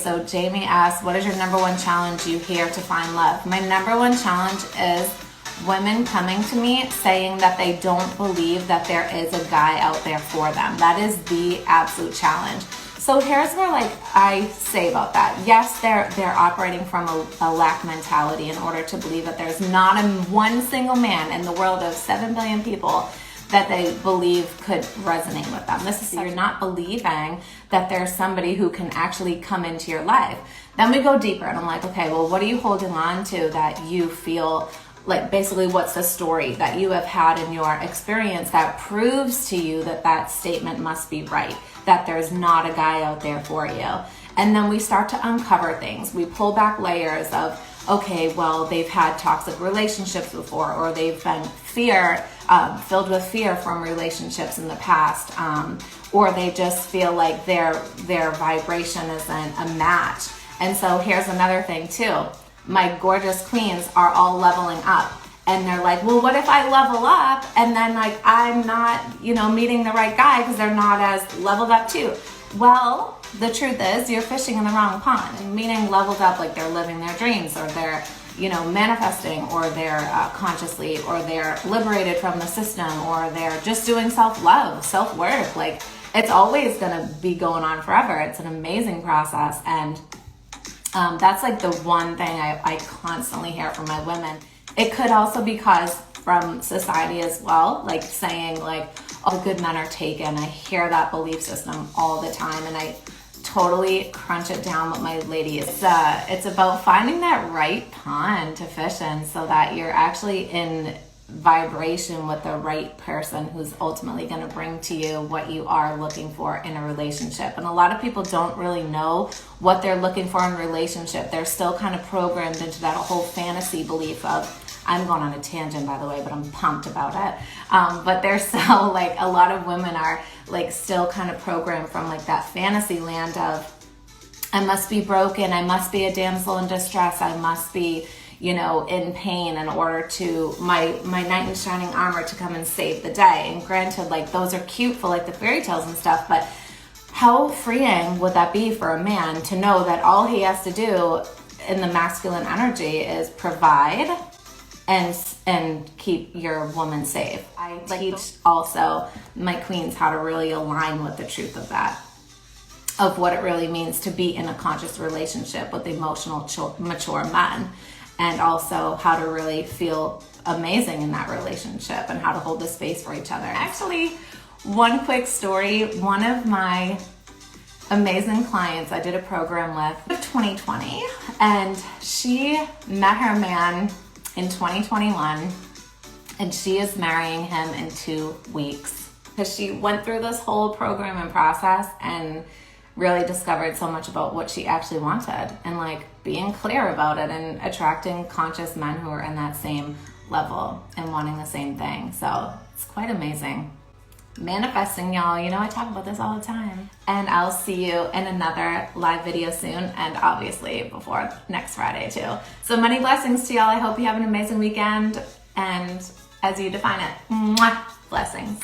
So Jamie asked, what is your number one challenge you hear to find love? My number one challenge is women coming to me saying that they don't believe that there is a guy out there for them. That is the absolute challenge. So here's where I say about that. Yes, they're operating from a lack mentality in order to believe that there's not one single man in the world of 7 billion people that they believe could resonate with them. This is, you're not believing that there's somebody who can actually come into your life. Then we go deeper and I'm like, okay, well, what are you holding on to that you feel like, basically what's the story that you have had in your experience that proves to you that that statement must be right, that there's not a guy out there for you? And then we start to uncover things. We pull back layers of, okay, well, they've had toxic relationships before, or they've been filled with fear from relationships in the past, or they just feel like their vibration isn't a match. And so here's another thing too. My gorgeous queens are all leveling up, and they're like, well, what if I level up and then I'm not, meeting the right guy because they're not as leveled up too? Well, the truth is you're fishing in the wrong pond, and meaning leveled up like they're living their dreams, or they're manifesting, or they're consciously, or they're liberated from the system, or they're just doing self-love, self-work. Like, it's always gonna be going on forever. It's an amazing process, and that's like the one thing I constantly hear from my women. It could also be caused from society as well, like saying all the good men are taken. I hear that belief system all the time, and I totally crunch it down with my ladies. It's about finding that right pond to fish in so that you're actually in vibration with the right person who's ultimately going to bring to you what you are looking for in a relationship. And a lot of people don't really know what they're looking for in a relationship. They're still kind of programmed into that whole fantasy belief of, I'm going on a tangent, by the way, but I'm pumped about it. But they're still a lot of women are still kind of programmed from that fantasy land of, I must be broken, I must be a damsel in distress, I must be, in pain in order to my knight in shining armor to come and save the day. And granted, those are cute for the fairy tales and stuff, but how freeing would that be for a man to know that all he has to do in the masculine energy is provide and keep your woman safe? I teach also my queens how to really align with the truth of that, of what it really means to be in a conscious relationship with emotional, mature men, and also how to really feel amazing in that relationship and how to hold the space for each other. Actually, one quick story, one of my amazing clients I did a program with 2020, and she met her man in 2021, and she is marrying him in 2 weeks, because she went through this whole program and process and really discovered so much about what she actually wanted, and being clear about it, and attracting conscious men who are in that same level and wanting the same thing. So it's quite amazing. Manifesting, y'all. I talk about this all the time. And I'll see you in another live video soon, and obviously before next Friday too. So many blessings to y'all. I hope you have an amazing weekend, and as you define it, mwah, blessings.